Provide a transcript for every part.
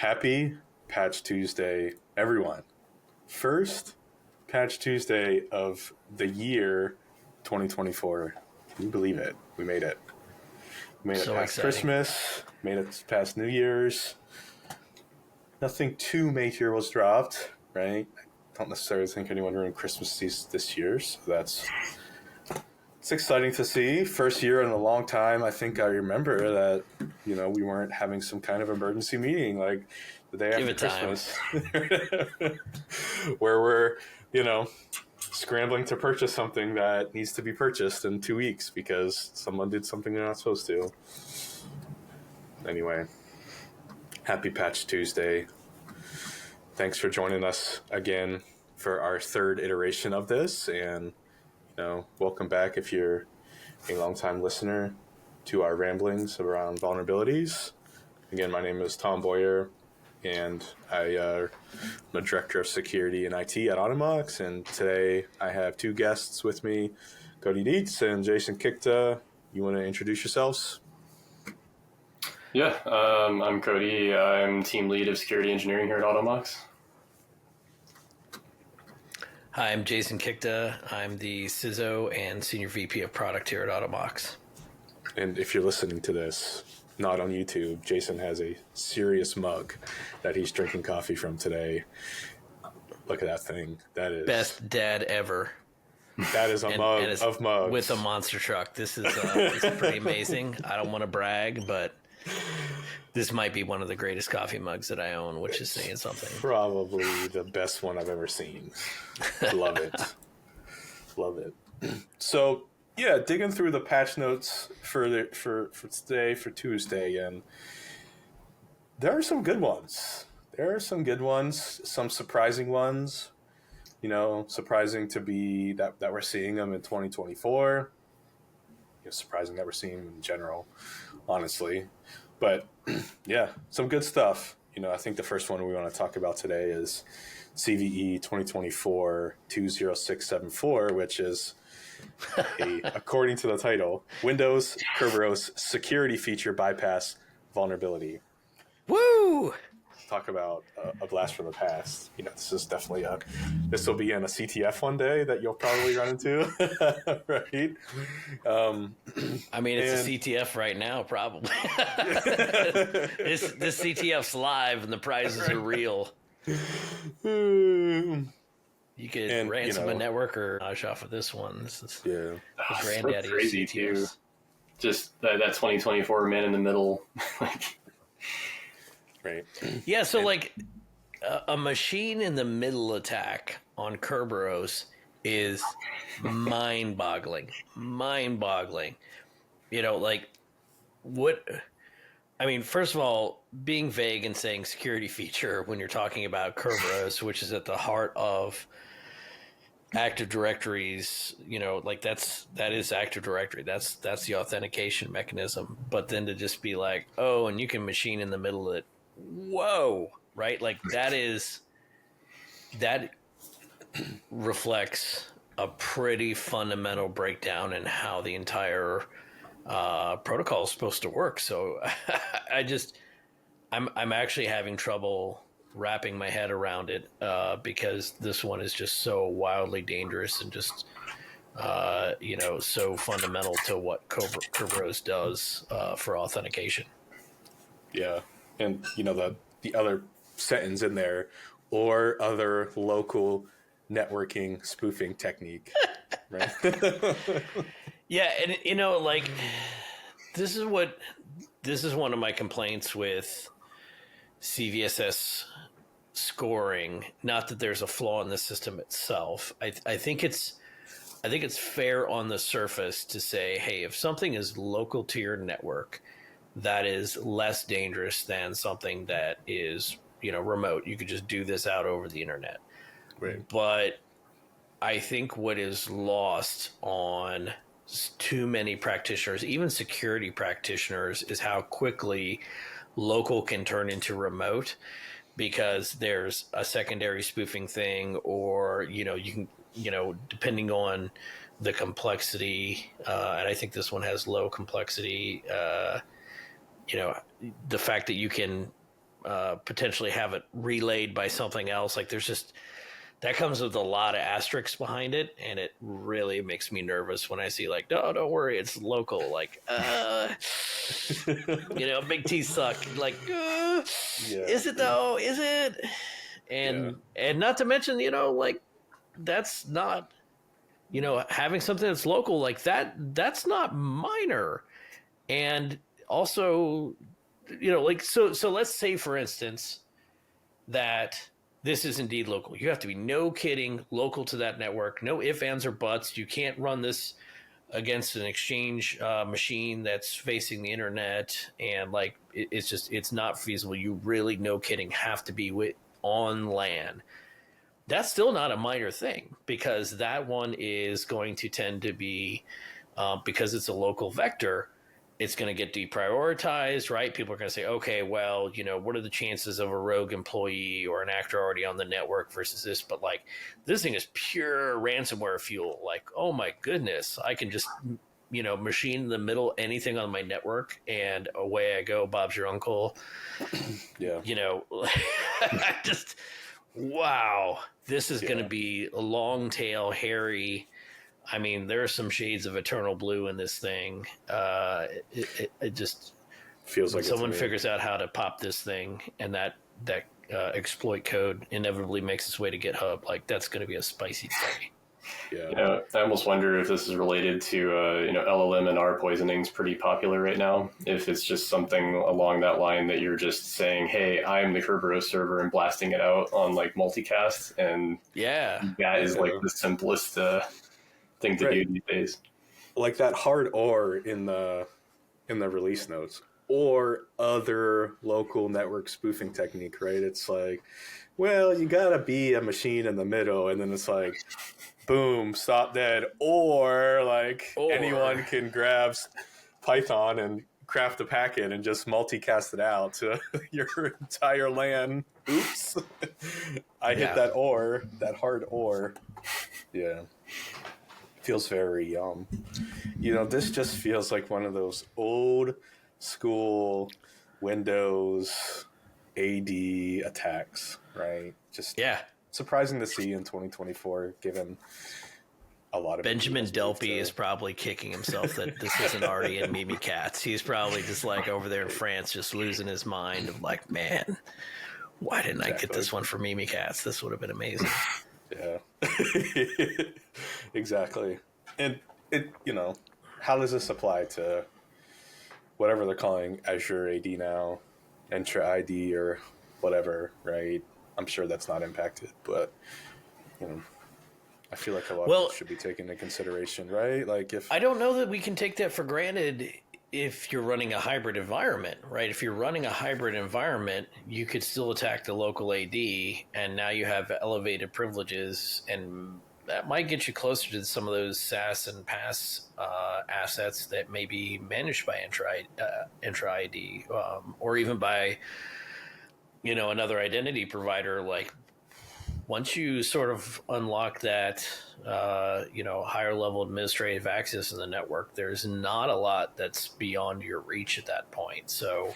Happy Patch Tuesday, everyone. First Patch Tuesday of the year 2024. Can you believe it? We made it. We made it past exciting. Christmas, made it past New Year's. Nothing too major was dropped, right? I don't necessarily think anyone ruined Christmas this year, so it's exciting to see. First year in a long time. I think I remember that, we weren't having some kind of emergency meeting like the day after Christmas where we're, scrambling to purchase something that needs to be purchased in 2 weeks because someone did something they're not supposed to. Anyway, happy Patch Tuesday. Thanks for joining us again for our third iteration of this, and welcome back if you're a longtime listener to our ramblings around vulnerabilities. Again, my name is Tom Boyer, and I'm a director of security and IT at Automox. And today I have two guests with me, Cody Dietz and Jason Kikta. You want to introduce yourselves? Yeah, I'm Cody. I'm team lead of security engineering here at Automox. Hi, I'm Jason Kikta. I'm the CISO and Senior VP of Product here at Automox. And if you're listening to this, not on YouTube, Jason has a serious mug that he's drinking coffee from today. Look at that thing. That is... Best dad ever. That is a mug of mugs. With a monster truck. This is pretty amazing. I don't want to brag, but this might be one of the greatest coffee mugs that I own, which is saying something. Probably the best one I've ever seen. Love it. Love it. So, yeah, digging through the patch notes for today, for Tuesday, and there are some good ones. Some surprising ones. Surprising to be that we're seeing them in 2024. Surprising that we're seeing them in general, honestly. But, yeah, some good stuff. I think the first one we want to talk about today is CVE 2024-20674, which is, according to the title, Windows Kerberos security feature bypass vulnerability. Woo! Talk about a blast from the past. This is definitely this will be in a CTF one day that you'll probably run into, right? I mean, it's a CTF right now, probably. This CTF's live and the prizes are real. You could ransom a network or notch off of this one. This is granddaddy so crazy too. Just that 2024 man in the middle, Right. Yeah, so a machine in the middle attack on Kerberos is mind-boggling. First of all, being vague and saying security feature when you're talking about Kerberos, which is at the heart of Active Directories, that is Active Directory. That's the authentication mechanism. But then to just be like, oh, and you can machine in the middle of it. Whoa, right? That reflects a pretty fundamental breakdown in how the entire protocol is supposed to work. So I'm actually having trouble wrapping my head around it because this one is just so wildly dangerous and just so fundamental to what Kerberos does for authentication. Yeah. And, the other sentence in there, or other local networking spoofing technique, right? Yeah, and, this is one of my complaints with CVSS scoring. Not that there's a flaw in the system itself. I think it's fair on the surface to say, hey, if something is local to your network, that is less dangerous than something that is, remote. You could just do this out over the internet. Right. But I think what is lost on too many practitioners, even security practitioners, is how quickly local can turn into remote because there's a secondary spoofing thing, or, you can, depending on the complexity, and I think this one has low complexity, the fact that you can potentially have it relayed by something else. Like there's just, that comes with a lot of asterisks behind it, and it really makes me nervous when I see like, no, don't worry, it's local. Like, Big T suck. Like, is it though? Is it? And not to mention, like that's not, having something that's local like that, that's not minor. And also, like, so let's say, for instance, that this is indeed local. You have to be, no kidding, local to that network. No ifs, ands, or buts. You can't run this against an exchange machine that's facing the internet. And, like, it's not feasible. You really, no kidding, have to be on LAN. That's still not a minor thing, because that one is going to tend to be, because it's a local vector, it's going to get deprioritized, right? People are going to say, okay, well, what are the chances of a rogue employee or an actor already on the network versus this? But like, this thing is pure ransomware fuel. Like, oh my goodness, I can just, machine in the middle anything on my network, and away I go. Bob's your uncle. Yeah. Just, wow, this is going to be a long tail, hairy. I mean, there are some shades of eternal blue in this thing. It just feels like someone figures out how to pop this thing, and that exploit code inevitably makes its way to GitHub. Like, that's going to be a spicy thing. Yeah. I almost wonder if this is related to LLM and R poisoning is pretty popular right now. If it's just something along that line that you're just saying, "Hey, I'm the Kerberos server," and blasting it out on like multicast, and that is like the simplest thing to do these days. Like that hard OR in the release notes, or other local network spoofing technique, right? It's like, well, you gotta be a machine in the middle, and then it's like, boom, stop dead, or like anyone can grab Python and craft a packet and just multicast it out to your entire LAN. Oops, I hit that OR, that hard OR. Yeah. Feels very this just feels like one of those old school Windows AD attacks, right? Just surprising to see in 2024, given a lot of Benjamin Delpy is probably kicking himself that this isn't already in Mimikatz. He's probably just like over there in France, just losing his mind of like, man, why didn't I get this one for Mimikatz? This would have been amazing. Yeah, exactly. And it, how does this apply to whatever they're calling Azure AD now, Entra ID or whatever, right? I'm sure that's not impacted, but I feel like a lot of it should be taken into consideration, right? Like, if I don't know that we can take that for granted if you're running a hybrid environment, right? If you're running a hybrid environment, you could still attack the local AD, and now you have elevated privileges, and that might get you closer to some of those SaaS and PaaS assets that may be managed by Entra ID, or even by another identity provider. Like, once you sort of unlock that, higher level administrative access in the network, there's not a lot that's beyond your reach at that point. So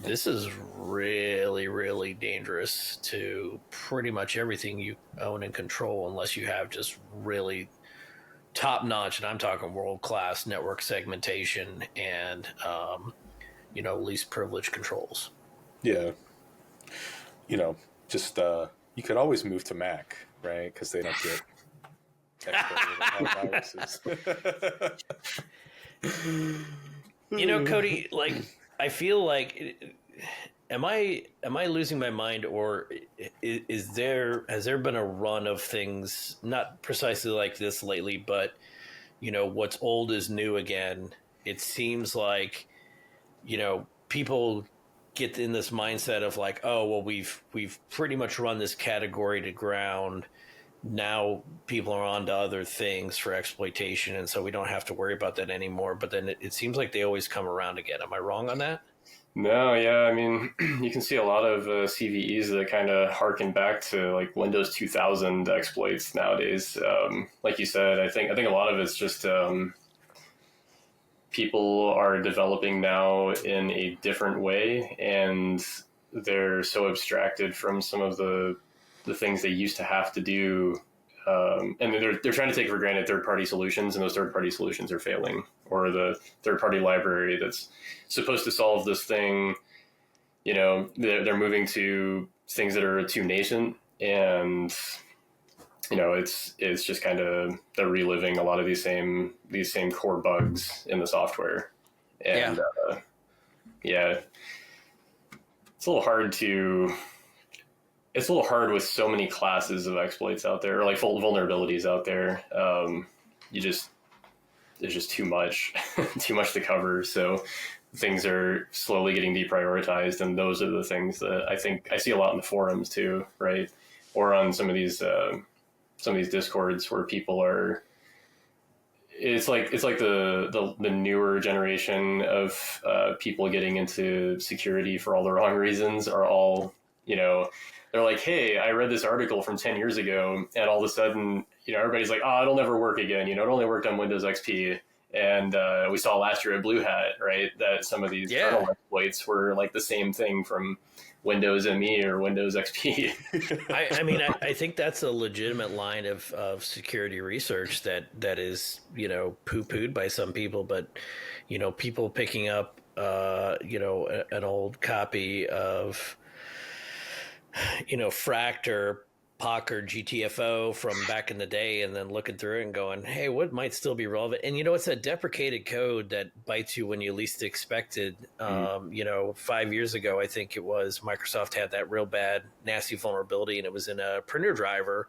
this is really, really dangerous to pretty much everything you own and control, unless you have just really top notch, and I'm talking world-class network segmentation and, least privilege controls. Yeah. Just, you could always move to Mac, right? Because they don't get viruses. Cody, like, I feel like, am I losing my mind, or has there been a run of things, not precisely like this lately, but what's old is new again? It seems like people get in this mindset of like, oh, well, we've pretty much run this category to ground. Now people are on to other things for exploitation, and so we don't have to worry about that anymore. But then it seems like they always come around again. Am I wrong on that? No, yeah. I mean, you can see a lot of CVEs that kind of harken back to like Windows 2000 exploits nowadays. Like you said, I think a lot of it's just people are developing now in a different way, and they're so abstracted from some of the things they used to have to do. And they're trying to take for granted third-party solutions, and those third-party solutions are failing. Or the third-party library that's supposed to solve this thing, you know, they're moving to things that are too nascent, and you know, it's just kind of they're reliving a lot of these same core bugs in the software, and yeah, it's a little hard to. It's a little hard with so many classes of exploits out there, or like vulnerabilities out there. There's just too much, too much to cover. So things are slowly getting deprioritized, and those are the things that I think I see a lot in the forums too, right? Or on some of these discords where people are. It's like the newer generation of people getting into security for all the wrong reasons are all, you know. They're like, hey, I read this article from 10 years ago, and all of a sudden, you know, everybody's like, oh, it'll never work again. You know, it only worked on Windows XP. And we saw last year at Blue Hat, right, that some of these kernel exploits were like the same thing from Windows ME or Windows XP. I mean, I think that's a legitimate line of security research that is, you know, poo-pooed by some people. But, you know, people picking up, you know, an old copy of, you know, Fract or POC or GTFO from back in the day, and then looking through it and going, hey, what might still be relevant? And, you know, it's a deprecated code that bites you when you least expected. You know, 5 years ago, I think it was, Microsoft had that real bad, nasty vulnerability, and it was in a printer driver.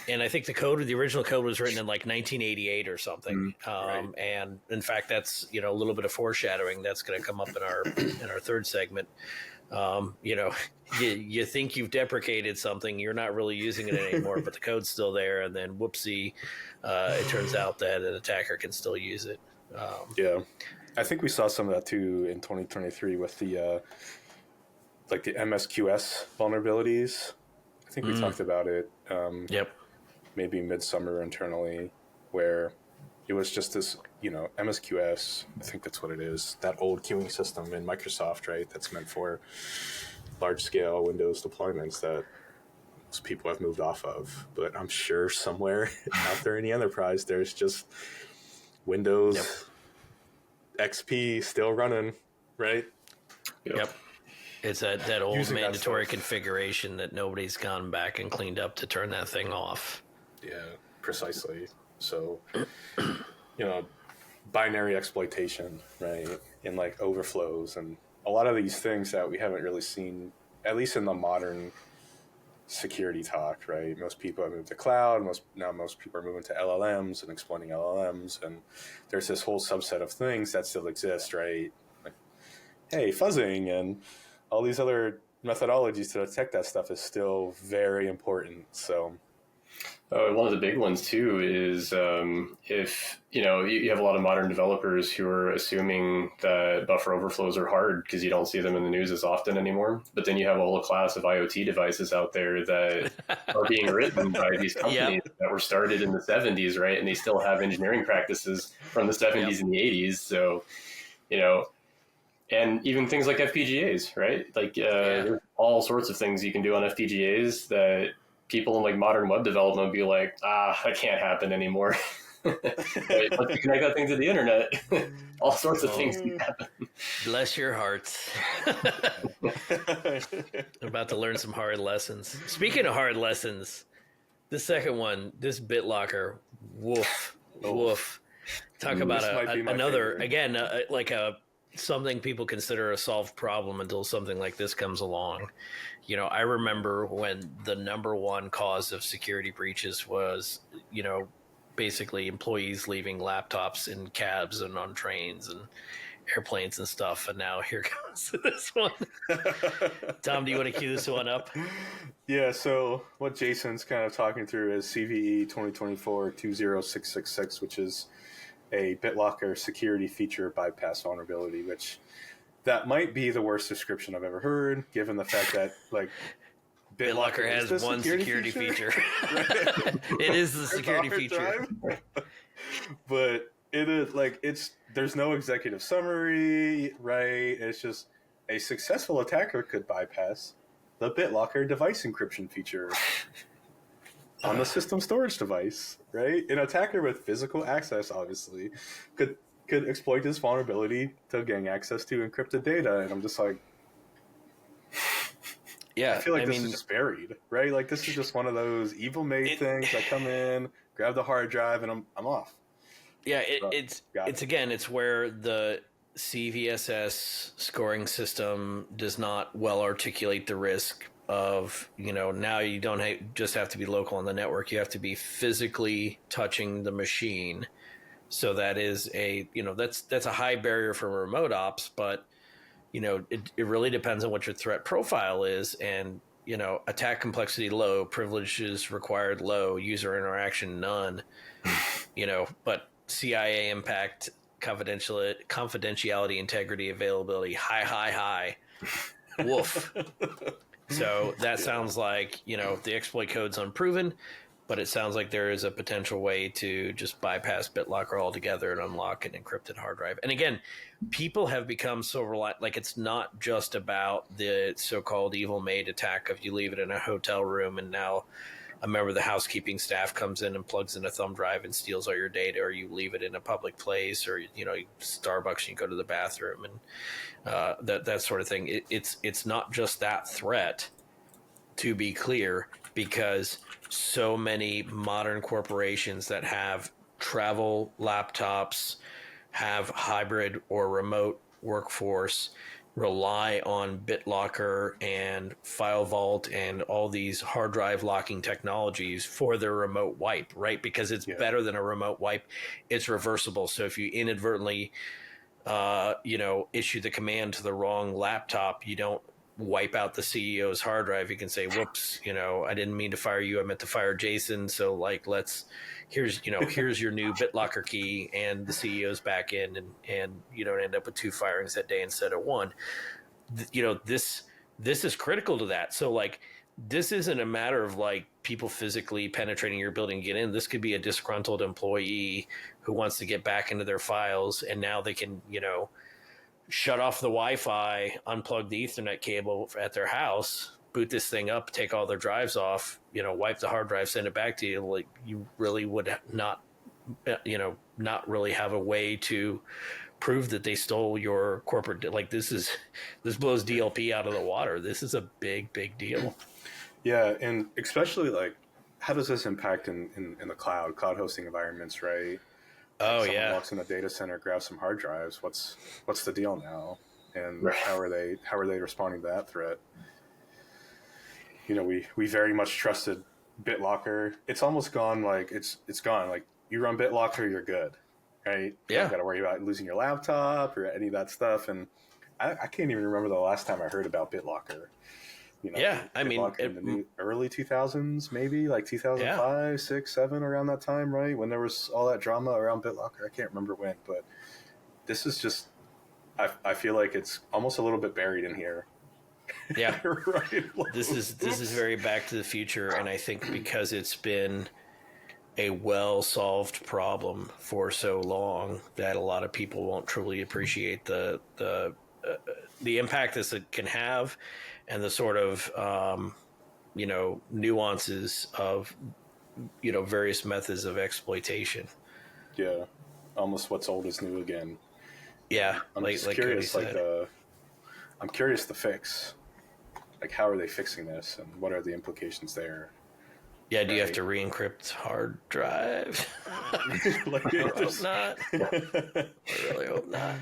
And I think the original code was written in like 1988 or something. Right. And in fact, that's, you know, a little bit of foreshadowing that's going to come up in our third segment. You know, you think you've deprecated something, you're not really using it anymore, but the code's still there, and then whoopsie, it turns out that an attacker can still use it. Yeah, I think we saw some of that too in 2023 with the like the MSQS vulnerabilities. I think we talked about it. Maybe midsummer internally, where it was just this, you know, MSQS, I think that's what it is, that old queuing system in Microsoft, right? That's meant for large-scale Windows deployments that most people have moved off of. But I'm sure somewhere out there in the enterprise, there's just Windows XP still running, right? Yep. It's that old Using mandatory that configuration that nobody's gone back and cleaned up to turn that thing off. Yeah, precisely. So, you know, binary exploitation, right? And like overflows and a lot of these things that we haven't really seen, at least in the modern security talk, right? Most people have moved to cloud. Most people are moving to LLMs and exploiting LLMs. And there's this whole subset of things that still exist, right? Like, hey, fuzzing and all these other methodologies to detect that stuff is still very important. So, one of the big ones too is if you know you have a lot of modern developers who are assuming that buffer overflows are hard because you don't see them in the news as often anymore. But then you have a whole class of IoT devices out there that are being written by these companies that were started in the 70s, right? And they still have engineering practices from the 70s and the 80s. So, you know, and even things like FPGAs, right? Like there's all sorts of things you can do on FPGAs that people in like modern web development would be like, that can't happen anymore. Right? Once you connect that thing to the internet, all sorts of things can happen. Bless your hearts. I'm about to learn some hard lessons. Speaking of hard lessons, the second one, this BitLocker, woof. Talk about another, favorite. Again, like something people consider a solved problem until something like this comes along. You know, I remember when the number one cause of security breaches was, you know, basically employees leaving laptops in cabs and on trains and airplanes and stuff. And now here comes this one. Tom, do you want to cue this one up? Yeah, so what Jason's kind of talking through is CVE 2024-20666, which is a BitLocker security feature bypass vulnerability, which that might be the worst description I've ever heard, given the fact that like BitLocker has one security feature. It is the security feature. But it is like there's no executive summary, right? It's just a successful attacker could bypass the BitLocker device encryption feature on the system storage device, right? An attacker with physical access, obviously, could exploit this vulnerability to gain access to encrypted data. And I'm just like, yeah, I feel like this is just buried, right? Like this is just one of those evil made things that come in, grab the hard drive, and I'm off. Yeah, it's where the CVSS scoring system does not well articulate the risk of, now you don't just have to be local on the network. You have to be physically touching the machine. So that is that's a high barrier for remote ops, but it really depends on what your threat profile is, and attack complexity low, privileges required low, user interaction none, but CIA impact, confidentiality, integrity, availability high. Woof. So that sounds like the exploit code's unproven, but it sounds like there is a potential way to just bypass BitLocker altogether and unlock an encrypted hard drive. And again, people have become so reliant. Like, it's not just about the so-called evil-made attack of you leave it in a hotel room and now a member of the housekeeping staff comes in and plugs in a thumb drive and steals all your data, or you leave it in a public place, or Starbucks and you go to the bathroom, and that sort of thing. It's not just that threat, to be clear, because so many modern corporations that have travel laptops, have hybrid or remote workforce, rely on BitLocker and File Vault and all these hard drive locking technologies for their remote wipe, right? Because it's better than a remote wipe. It's reversible. So if you inadvertently, issue the command to the wrong laptop, you don't wipe out the CEO's hard drive. You can say, whoops, I didn't mean to fire you. I meant to fire Jason. So here's your new BitLocker key, and the CEO's back in, and you don't end up with 2 firings that day instead of 1. This is critical to that. So this isn't a matter of people physically penetrating your building to get in. This could be a disgruntled employee who wants to get back into their files, and now they can, shut off the Wi-Fi, unplug the Ethernet cable at their house, boot this thing up, take all their drives off, wipe the hard drive, send it back to you. You really would not really have a way to prove that they stole your corporate. This blows DLP out of the water. This is a big deal. Yeah, and especially how does this impact in the cloud hosting environments, right? Oh, someone walks in a data center, grabs some hard drives. What's the deal now? And how are they responding to that threat? We very much trusted BitLocker. It's almost gone. It's gone. You run BitLocker, you're good, right? You don't got to worry about losing your laptop or any of that stuff. And I can't even remember the last time I heard about BitLocker. BitLocker in the early 2000s, maybe 2005, 6, 7, around that time, right? When there was all that drama around BitLocker. I can't remember when, but this is just, I feel like it's almost a little bit buried in here. Yeah. Right. This is very Back to the Future, and I think because it's been a well-solved problem for so long that a lot of people won't truly appreciate the impact this can have, and the sort of nuances of various methods of exploitation. Yeah, almost what's old is new again. Yeah, I'm curious. I'm curious the fix. How are they fixing this, and what are the implications there? Yeah, do you have to re-encrypt hard drive? I hope not. I really hope not.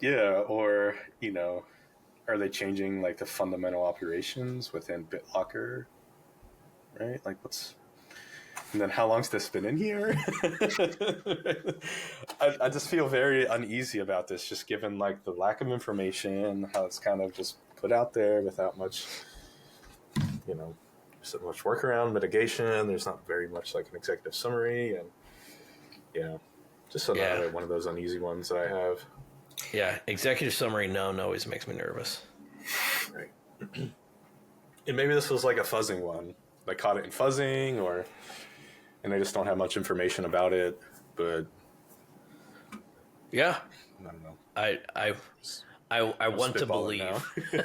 Yeah, or are they changing the fundamental operations within BitLocker? Right? And then how long's this been in here? I just feel very uneasy about this, just given the lack of information, how it's kind of just put out there without much, so much workaround mitigation. There's not very much an executive summary, and just another one of those uneasy ones that I have. Yeah, executive summary none always makes me nervous. Right. And maybe this was a fuzzing one. They caught it in fuzzing, and they just don't have much information about it. But yeah, I don't know. I want to Spitballing believe. now.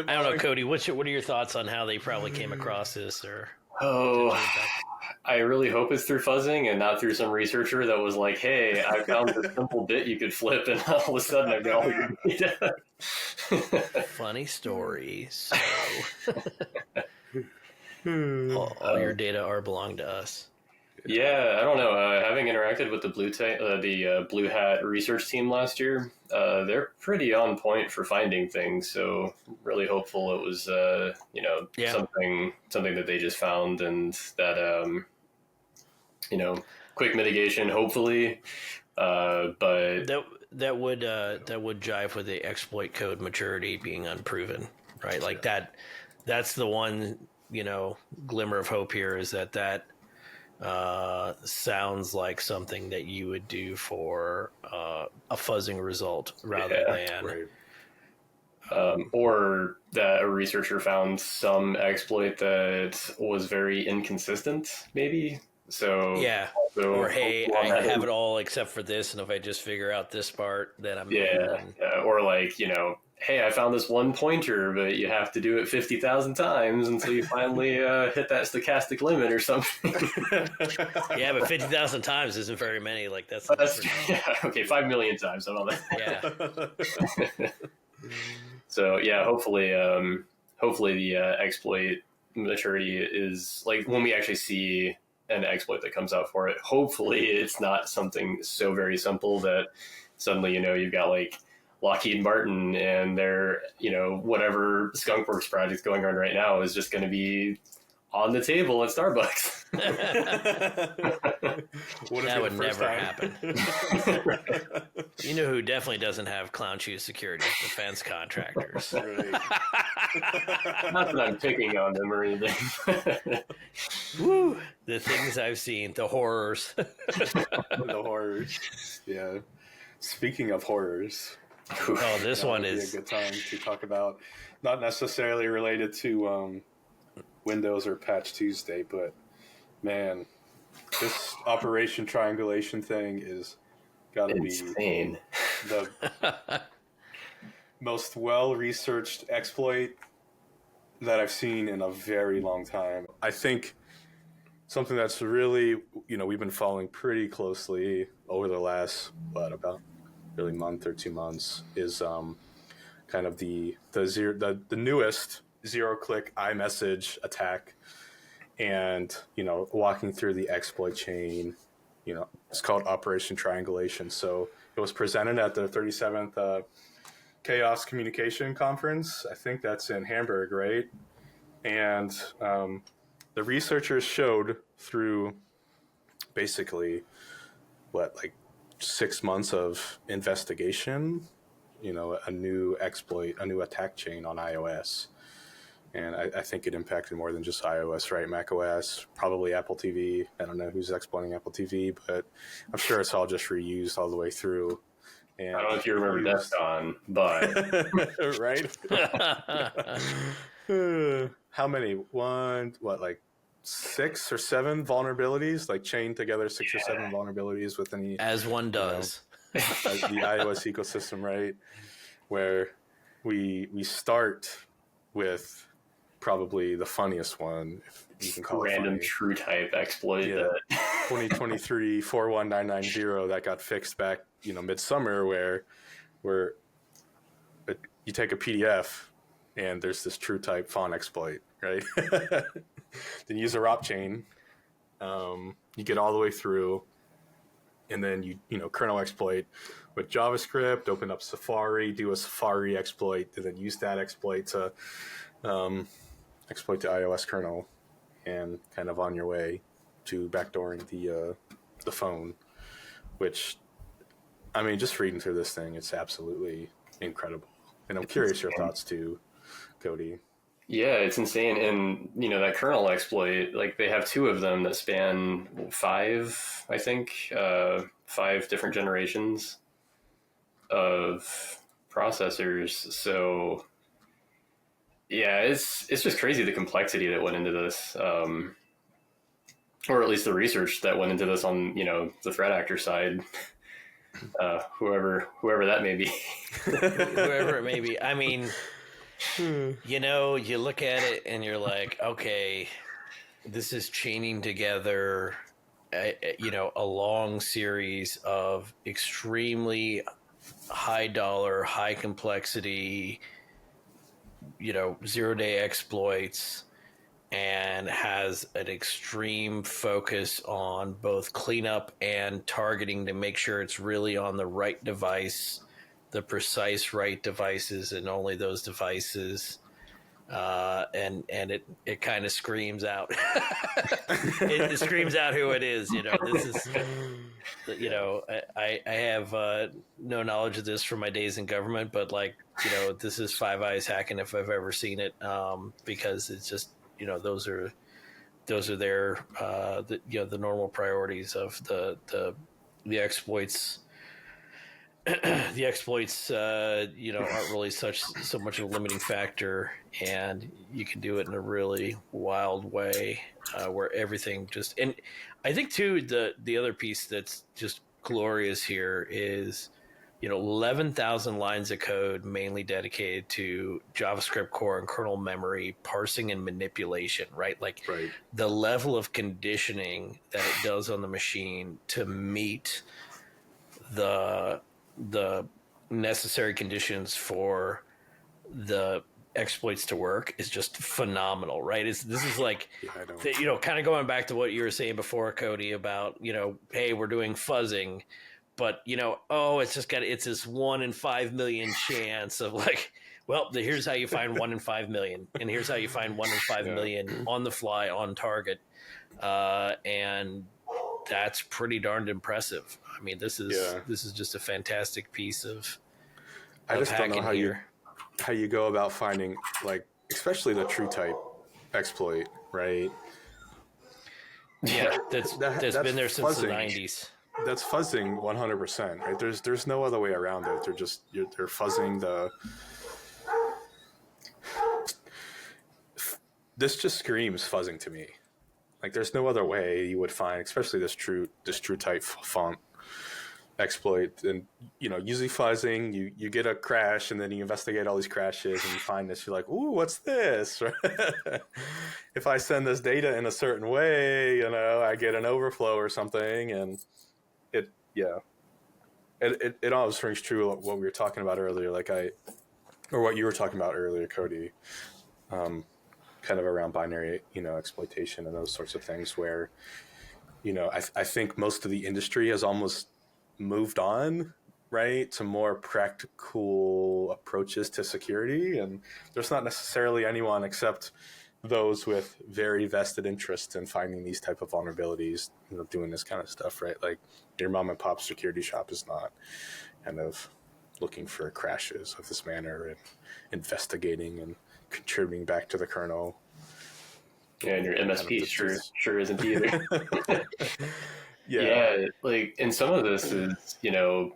I don't know, Cody. What are your thoughts on how they probably came across this? Or I really hope it's through fuzzing and not through some researcher that was like, "Hey, I found this simple bit you could flip, and all of a sudden I've got all your data." funny story. So all your data are belong to us. Yeah, I don't know. Having interacted with the Blue Hat research team last year, they're pretty on point for finding things. So really hopeful it was, something that they just found, and that quick mitigation, hopefully. But that would jive with the exploit code maturity being unproven, right? Like that's the one glimmer of hope here is that. Sounds like something that you would do for a fuzzing result rather than or that a researcher found some exploit that was very inconsistent, maybe. So or hey, I have it all except for this, and if I just figure out this part, then I'm or like hey, I found this one pointer, but you have to do it 50,000 times until you finally hit that stochastic limit or something. Yeah, but 50,000 times isn't very many. Like that's 5 million times. How about that? Yeah. So yeah, hopefully the exploit maturity is like when we actually see an exploit that comes out for it. Hopefully, it's not something so very simple that suddenly you've got like Lockheed Martin and their, whatever Skunkworks project going on right now is just going to be on the table at Starbucks. That would never happen. You know who definitely doesn't have clown shoe security? Defense contractors. Right. Not that I'm picking on them or anything. Woo! The things I've seen, the horrors. The horrors. Yeah. Speaking of horrors. Oh, this one is is a good time to talk about, not necessarily related to Windows or Patch Tuesday, but man, this Operation Triangulation thing is got to be insane. The most well-researched exploit that I've seen in a very long time. I think something that's really, we've been following pretty closely over the last, about really month or 2 months is kind of the newest zero-click iMessage attack, and walking through the exploit chain. It's called Operation Triangulation. So it was presented at the 37th Chaos Communication Conference. I think that's in Hamburg, right? And the researchers showed through basically 6 months of investigation, a new exploit, a new attack chain on iOS. And I think it impacted more than just iOS, right? Mac OS, probably Apple TV. I don't know who's exploiting Apple TV, but I'm sure it's all just reused all the way through. And I don't know if you remember Desktop, but... right? How many? 6 or 7 vulnerabilities, chained together 6 or 7 vulnerabilities with any... As one does. The iOS ecosystem, right? Where we start with probably the funniest one, if you can call random it true type exploit. 2023 41990 that got fixed back, midsummer, where you take a PDF and there's this true type font exploit, right? Then you use a ROP chain, you get all the way through, and then you kernel exploit with JavaScript, open up Safari, do a Safari exploit, and then use that exploit to exploit the iOS kernel, and kind of on your way to backdooring the phone. Which, just reading through this thing, it's absolutely incredible. And I'm curious your thoughts too, Cody. Yeah, it's insane. And, that kernel exploit, they have 2 of them that span 5, I think, 5 different generations of processors. So, yeah, it's just crazy the complexity that went into this, or at least the research that went into this on, the threat actor side. whoever that may be. Whoever it may be. I mean, you know, you look at it and you're like, okay, this is chaining together, you know, a long series of extremely high dollar, high complexity, you know, 0-day exploits, and has an extreme focus on both cleanup and targeting to make sure it's really on the right device, the precise right devices, and only those devices. And it kind of screams out. It screams out who it is. You know, this is, you know, I have no knowledge of this from my days in government, but like, you know, this is Five Eyes hacking if I've ever seen it, because it's just, you know, those are their you know, the normal priorities of the exploits. The exploits, you know, aren't really so much of a limiting factor, and you can do it in a really wild way, where everything just. And I think too, the other piece that's just glorious here is, you know, 11,000 lines of code mainly dedicated to JavaScript core and kernel memory parsing and manipulation, right? Like Right. the level of conditioning that it does on the machine to meet the necessary conditions for the exploits to work is just phenomenal, right? This is like, you know, kind of going back to what you were saying before, Cody, about, you know, hey, we're doing fuzzing, but, you know, oh, it's this 1 in 5 million chance of like, well, here's how you find 1 in 5 million, and here's how you find 1 in 5 million on the fly, on target, and that's pretty darned impressive. I mean, this is just a fantastic piece of I just don't know how you go about finding, like, especially the true type exploit, right? Yeah, that's been there since the 90s. That's fuzzing 100%, right? There's no other way around it. They're fuzzing the. This just screams fuzzing to me. Like, there's no other way you would find, especially this true type font exploit. And, you know, usually fuzzing, you get a crash, and then you investigate all these crashes, and you find this. You're like, ooh, what's this? If I send this data in a certain way, you know, I get an overflow or something, and it always rings true what we were talking about earlier, or what you were talking about earlier, Cody. Kind of around binary, you know, exploitation and those sorts of things, where, you know, I think most of the industry has almost moved on, right, to more practical approaches to security, and there's not necessarily anyone except those with very vested interest in finding these type of vulnerabilities, you know, doing this kind of stuff, right? Like your mom and pop security shop is not kind of looking for crashes of this manner and investigating and contributing back to the kernel. Yeah, and your MSP sure isn't either. Yeah, like, and some of this is, you know,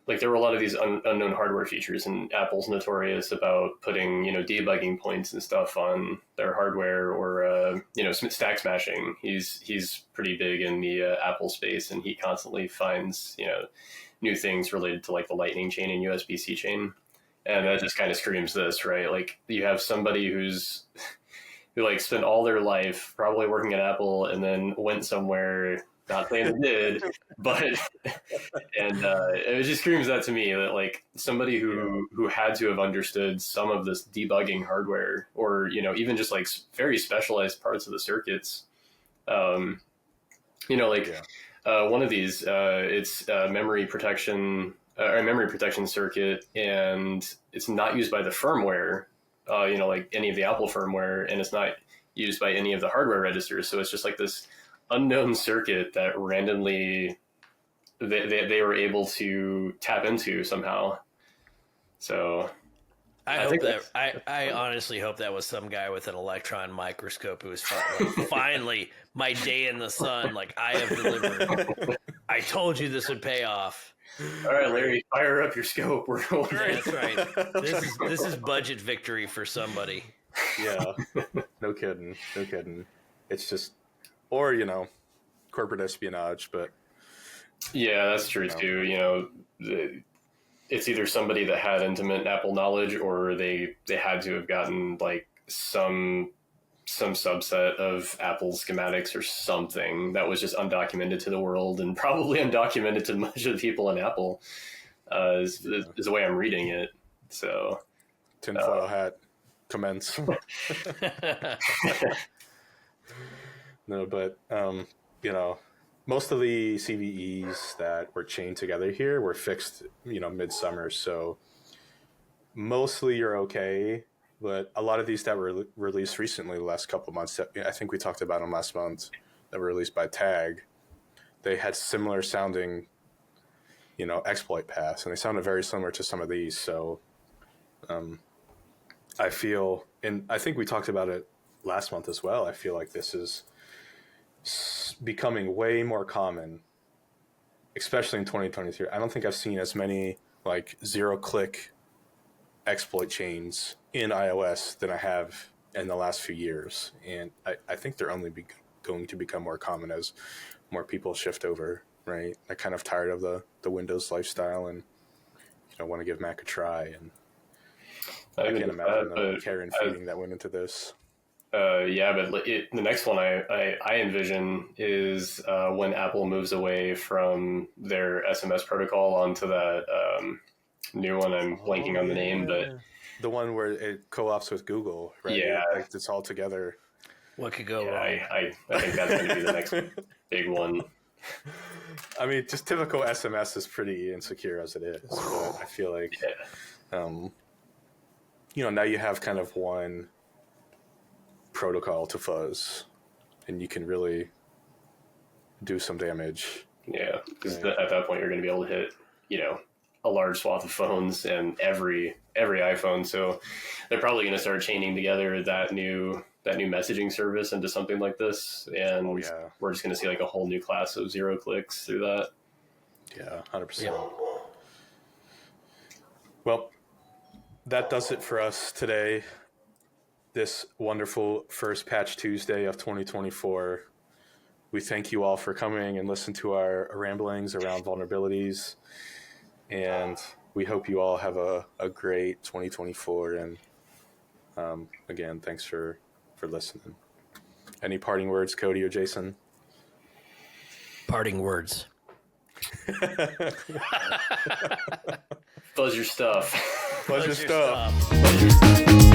like there were a lot of these unknown hardware features, and Apple's notorious about putting, you know, debugging points and stuff on their hardware, or you know, stack smashing. He's pretty big in the Apple space, and he constantly finds, you know, new things related to like the Lightning chain and USB-C chain. And that just kind of screams this, right? Like you have somebody who like spent all their life probably working at Apple, and then went somewhere, not saying it did, but and it just screams that to me, that like somebody who had to have understood some of this debugging hardware, or, you know, even just like very specialized parts of the circuits. You know, like one of these, it's memory protection. A memory protection circuit, and it's not used by the firmware, you know, like any of the Apple firmware, and it's not used by any of the hardware registers. So it's just like this unknown circuit that randomly they were able to tap into somehow. So I honestly hope that was some guy with an electron microscope who was finally my day in the sun. Like, I have delivered. I told you this would pay off. All right, Larry, fire up your scope. That's right. This is budget victory for somebody. Yeah, no kidding. It's just, or, you know, corporate espionage, but Yeah, that's true too. You know, it's either somebody that had intimate Apple knowledge, or they had to have gotten like some subset of Apple schematics or something that was just undocumented to the world, and probably undocumented to much of the people in Apple. Is the way I'm reading it. So tinfoil hat commence. No, but you know, most of the CVEs that were chained together here were fixed, you know, midsummer. So mostly you're okay. But a lot of these that were released recently, the last couple of months, I think we talked about them last month, that were released by Tag, they had similar sounding, you know, exploit paths, and they sounded very similar to some of these. So I feel, and I think we talked about it last month as well, I feel like this is becoming way more common, especially in 2023. I don't think I've seen as many like zero-click exploit chains in iOS than I have in the last few years. And I think they're only going to become more common as more people shift over, right? I'm kind of tired of the Windows lifestyle and, you know, want to give Mac a try. And I can't imagine the care and feeding that went into this. Yeah, but the next one I envision is when Apple moves away from their SMS protocol onto that new one. I'm blanking on the name, but the one where it co-ops with Google, right? Yeah, like it's all together. What could go wrong? I think that's going to be the next big one. I mean, just typical SMS is pretty insecure as it is, but I feel like, you know, now you have kind of one protocol to fuzz, and you can really do some damage. Yeah, because at that point you're going to be able to hit, you know, a large swath of phones and every iPhone. So they're probably going to start chaining together that new messaging service into something like this, and we're just going to see like a whole new class of zero clicks through that. Yeah, 100%. Well, that does it for us today. This wonderful first Patch Tuesday of 2024. We thank you all for coming and listening to our ramblings around vulnerabilities. And we hope you all have a great 2024. And again, thanks for listening. Any parting words, Cody or Jason? Parting words. Fuzz your stuff. Fuzz your stuff. Fuzz your stuff.